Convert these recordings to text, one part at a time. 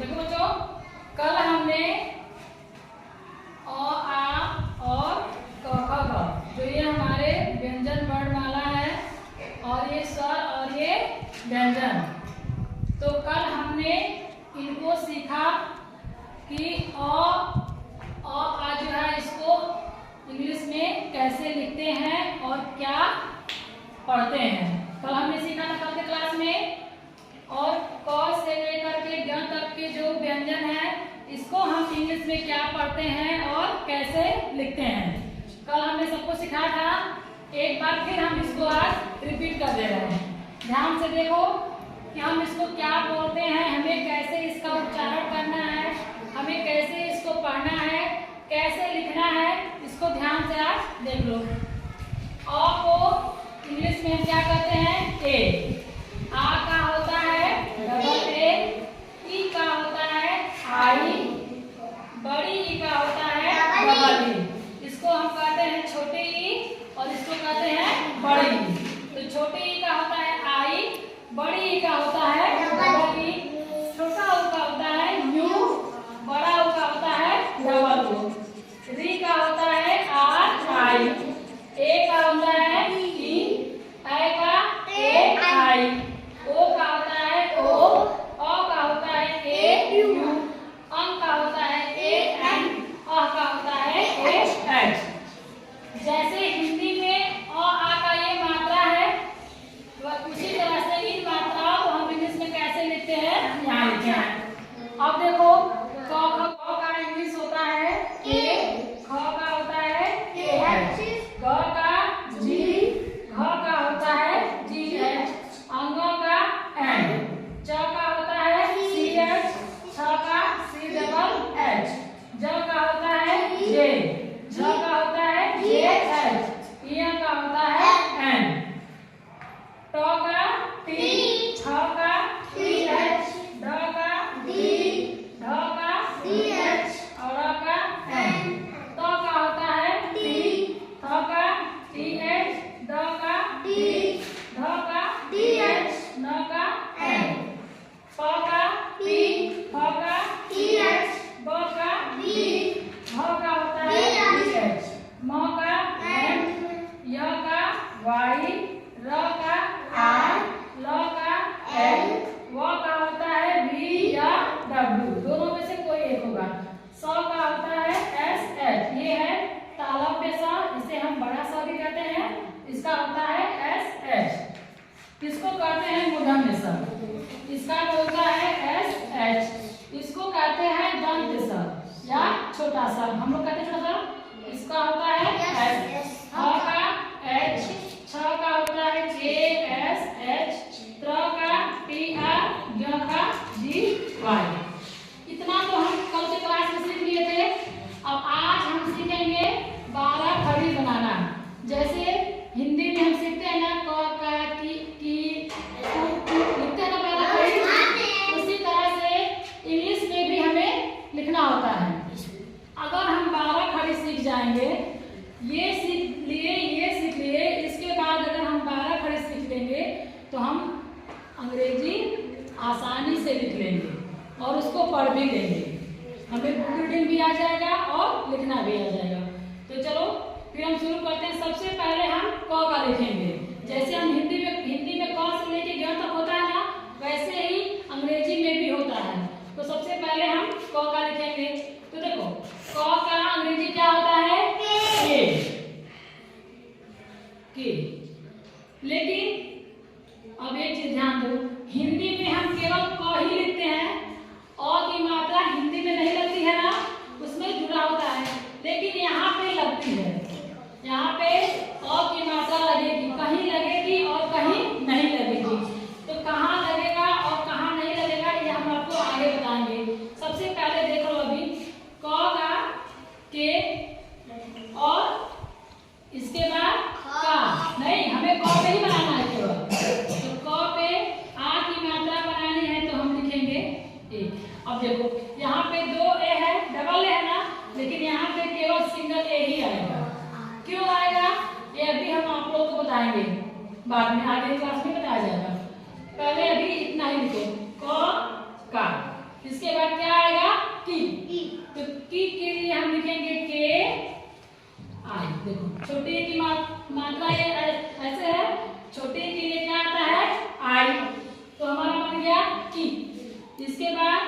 देखो बच्चों, कल हमने अ आ और क ख ग जो ये हमारे व्यंजन वर्णमाला है और ये स्वर और ये व्यंजन, तो कल हमने इनको सीखा कि आ जो है इसको इंग्लिश में कैसे लिखते हैं और क्या पढ़ते हैं। कल हमने सीखा था कल के क्लास में। और क से लेकर के ग तक के जो व्यंजन है इसको हम इंग्लिश में क्या पढ़ते हैं और कैसे लिखते हैं, कल हमने सबको सिखाया था। एक बार फिर हम इसको आज रिपीट कर दे रहे हैं। ध्यान से देखो कि हम इसको क्या बोलते हैं, हमें कैसे इसका उच्चारण करना है, हमें कैसे इसको पढ़ना है, कैसे लिखना है, इसको ध्यान से आज देख लो। अ को इंग्लिश में क्या कहते हैं? ए। आ का होता है डबल ए, ई का होता है आई, बड़ी ई का होता है डबल ई। इसको हम कहते हैं छोटे ई और इसको कहते हैं बड़ी ई। तो छोटे ई का होता है आई, बड़ी ई का होता है डबल ई, छोटा ऊ का होता है यू, बड़ा ऊ का होता है डबल ऊ, री का होता है आर आई, ए का होता है ई, आई का ए आई, ओ का होता है ओ, अ का होता है ए यू, अं का होता है ए एन, अ का होता है ए एच। जैसे हिंदी में अ आ का ये मात्रा है, उसी तरह से इन मात्राओं को हम इंग्लिश में कैसे लिखते हैं, यहाँ लिखे हैं। अब देखो क का इंग्लिश होता है ए, ख का होता है ए एच, ग का जी, घ का होता है जी एच, अंग का एन, च का होता है सी एच, छ का सी डबल एच, ज का होता है जे, झ का होता है जे एच, इ का होता है एन, ट का टी, छ का टी एच, ढ का डी, ढ का डी एच और र का एन, त का होता है टी, थ का टी एच, द का डी, ध का डी एच, न का एन, प का पी, फ का टी एच, ब का डी, भ का होता है डी एच, म का एम, य का वाई, र का आर, ल का एल, व का होता है वी या डब्ल्यू, दोनों में से कोई एक होगा। स का होता है एस एच, ये है तालव्य स, इसे हम बड़ा स भी कहते हैं, इसका होता है एस एच। इसको कहते हैं मूर्धन्य स, इसका होता है एस एच। इसको कहते हैं दंत स या छोटा सा, हम लोग कहते हैं छोटा सा, इसका होता है एस। ह का एच, छ का होता है जे एस एच, त्र का टी आर, य का जी वाई। इतना तो हम कल के क्लास में सीख लिए थे। अब आज हम सीखेंगे 12 खड़ी बनाना। जैसे हिंदी में हम सीखते हैं ना क का की लिखते हैं ना 12 खड़ी, उसी तरह से इंग्लिश में भी हमें लिखना होता है। अगर हम 12 खड़ी सीख जाएंगे, ये सीख लिए, इसके बाद अगर हम 12 खड़ी सीख लेंगे तो हम अंग्रेजी आसानी से लिख लेंगे और उसको पढ़ भी लेंगे, हमें बुक रीडिंग भी आ जाएगा और लिखना भी आ जाएगा। तो चलो फिर हम शुरू करते हैं। सबसे पहले हम क का लिखेंगे। जैसे हम हिंदी में क से लेके ग तक होता है ना, वैसे ही अंग्रेजी में भी होता है। तो सबसे पहले हम क का लिखेंगे। तो देखो क का अंग्रेजी क्या होता है? के। लेकिन अब एक चीज ध्यान दो, हिंदी में हम केवल क ही लिखते हैं, अ की मात्रा हिंदी में नहीं लगती है ना, उसमें जुड़ा होता है, लेकिन यहाँ पे लगती है। यहाँ पे अ की मात्रा लगेगी, कहीं लगेगी और कहीं नहीं लगेगी। तो कहाँ लगेगा और कहाँ नहीं लगेगा ये हम आपको आगे बताएंगे। सबसे पहले देख लो अभी क का के और इसके बाद का, नहीं हमें क पे ही बनाना है केवल। तो क पे आ की मात्रा बनानी है तो हम लिखेंगे ए। अब देखो यहाँ पे 2 ए है, डबल ए है ना, लेकिन यहाँ पे केवल सिंगल ए ही आएगा। क्यों आएगा ये अभी हम आप लोगों को बताएंगे, बाद में आगे क्लास में बताया जाएगा। पहले अभी इतना ही लिखो क का, इसके बाद इसके बाद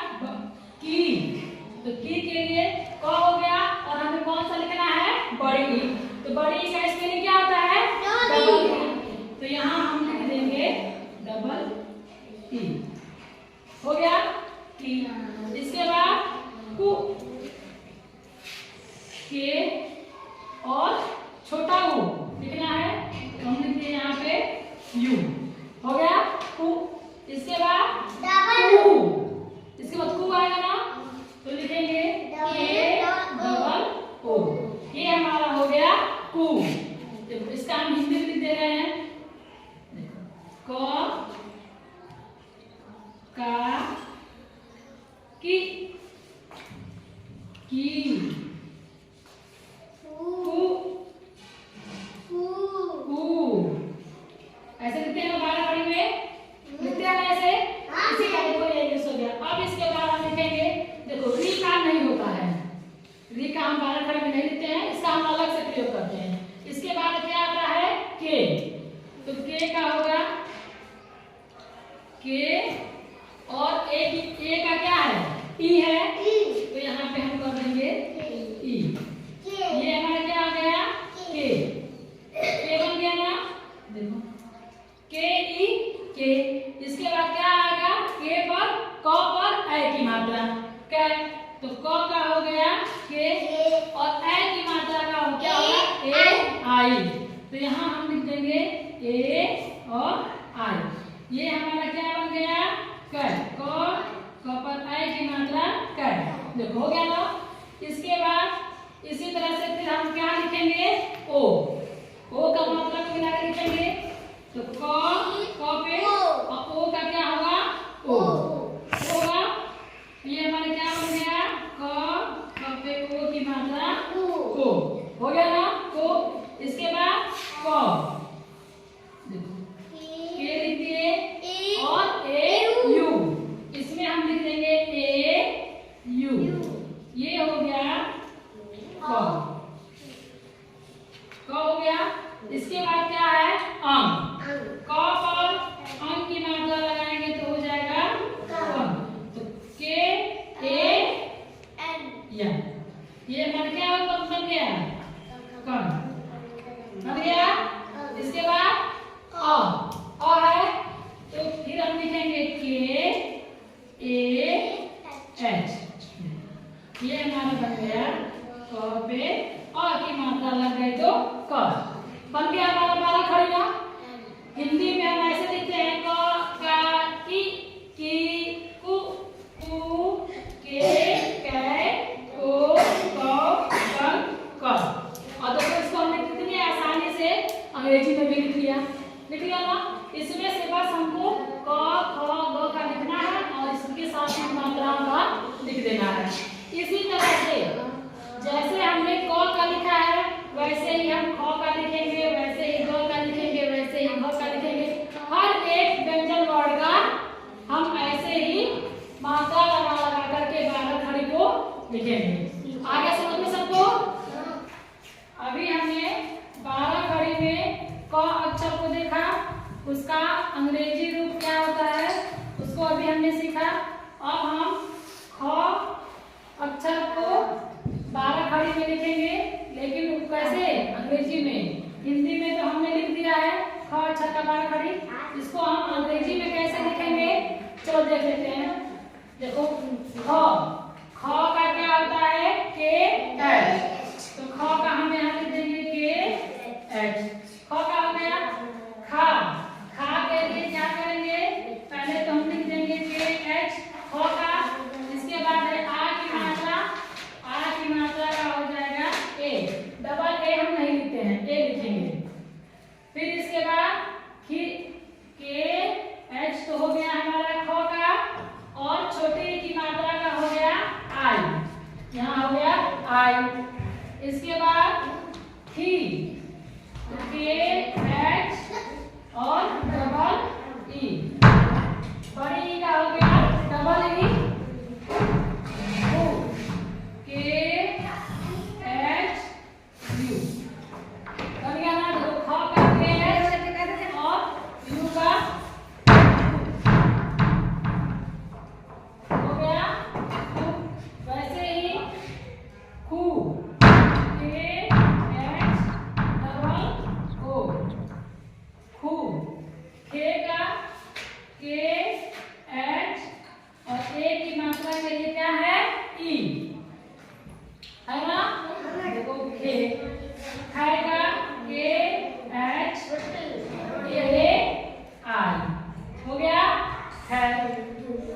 की, तो की के लिए क हो गया और हमें कौन सा लिखना है, बड़ी ई। तो बड़ी ई का स्पेलिंग क्या होता है, डबल ई। तो यहाँ हम लिख देंगे डबल ई, हो गया की। इसके बाद कु, के और छोटा ऊ लिखना है, तो हम लिखते हैं यहाँ पे यू, हो गया कु। इसके बाद कु, इसके बाद कु आएगा ना, तो लिखेंगे के डबल ओ, ये हमारा हो गया कु। देखो इसका हम हिंदी में लिख दे रहे हैं, देखो क का की ऐसे लिखते हैं 12 खड़ी में, लिखते हैं ऐसे। इसी का देखो ये यूज हो गया। अब इसके बाद हम लिखेंगे, देखो री का नहीं होता है, री का हम 12 खड़ी में नहीं लिखते हैं, इसका हम अलग से प्रयोग करते हैं। इसके बाद क्या आता है, के। तो के का होगा के और ए का क्या है, ई है, तो यहाँ पे हम कर देंगे ई। ये हमारा क्या आ गया, के बन गया ना, देखो के ई के। इसके बाद क्या आएगा, के पर क पर ए की मात्रा कै, तो क का हो गया के और ए की मात्रा का हो क्या होगा, ए आई। तो यहाँ हम लिख देंगे ए और आई। ये हमारा क्या बन गया, कै, क पर ए की मात्रा कै, देखो हो गया ना। इसके बाद इसी तरह से फिर हम क्या लिखेंगे, ओ का मात्रा को मिला के लिखेंगे, तो क पे और ओ का क्या होगा, ओ होगा। ये हमारे क्या बन गया, क पे ओ की मात्रा को, हो गया ना को। इसके बाद क, देखो के लिख दिए और ए यू, इसमें हम लिख देंगे ए यू, ये हो गया क हो गया। इसके बाद क्या है, अंक। क पर अंक की मात्रा लगाएंगे तो हो जाएगा अंक, तो के ए एन, ये हमारा क्या बन गया, कण बन गया। इसके बाद अ है, तो फिर हम लिखेंगे के ए एच, ये हमारा बन गया क पे अ की मात्रा लग गई तो क बन गया हमारा 12 खड़ी ना। हिंदी में हम ऐसे लिखते हैं, क का की कु कु के कै को कं क। और देखो इसको हमने कितनी आसानी से अंग्रेजी में भी लिख लिया ना। इसमें से बस हमको क ख ग का लिखना है और इसके साथ ही मात्राओं का लिख देना है। इसी तरह से जैसे हमने क का लिखा है वैसे ही हम ख का लिखेंगे, वैसे ही ग का लिखेंगे, वैसे ही घ का लिखेंगे। हर एक व्यंजन वर्ड का हम ऐसे ही मात्रा लगा करके 12 खड़ी को लिखेंगे। आगे समझ में सबको। अभी हमने 12 खड़ी में क अक्षर को देखा, उसका अंग्रेजी रूप क्या होता है उसको अभी हमने सीखा। अब हम ख अक्षर को 12 खड़ी में लिखेंगे, लेकिन कैसे, अंग्रेजी में। हिंदी में तो हमने लिख दिया है ख अक्षर का 12 खड़ी, इसको हम अंग्रेजी में कैसे लिखेंगे, चलो देख लेते हैं। देखो ख का क्या होता है, के एच, तो ख का हम यहाँ लिख देंगे के एच। ख का हो गया खा, खा के लिए क्या करेंगे, पहले तो हम लिख देंगे के एच ख का। इसके बाद है आ की मात्रा, आ की मात्रा का हो जाएगा ए, डबल ए हम नहीं लिखते हैं, ए लिखेंगे। फिर इसके बाद के एच तो हो गया के लिए क्या है ई है ना। देखो खे खाएगा के एच ए आई हो गया खैर।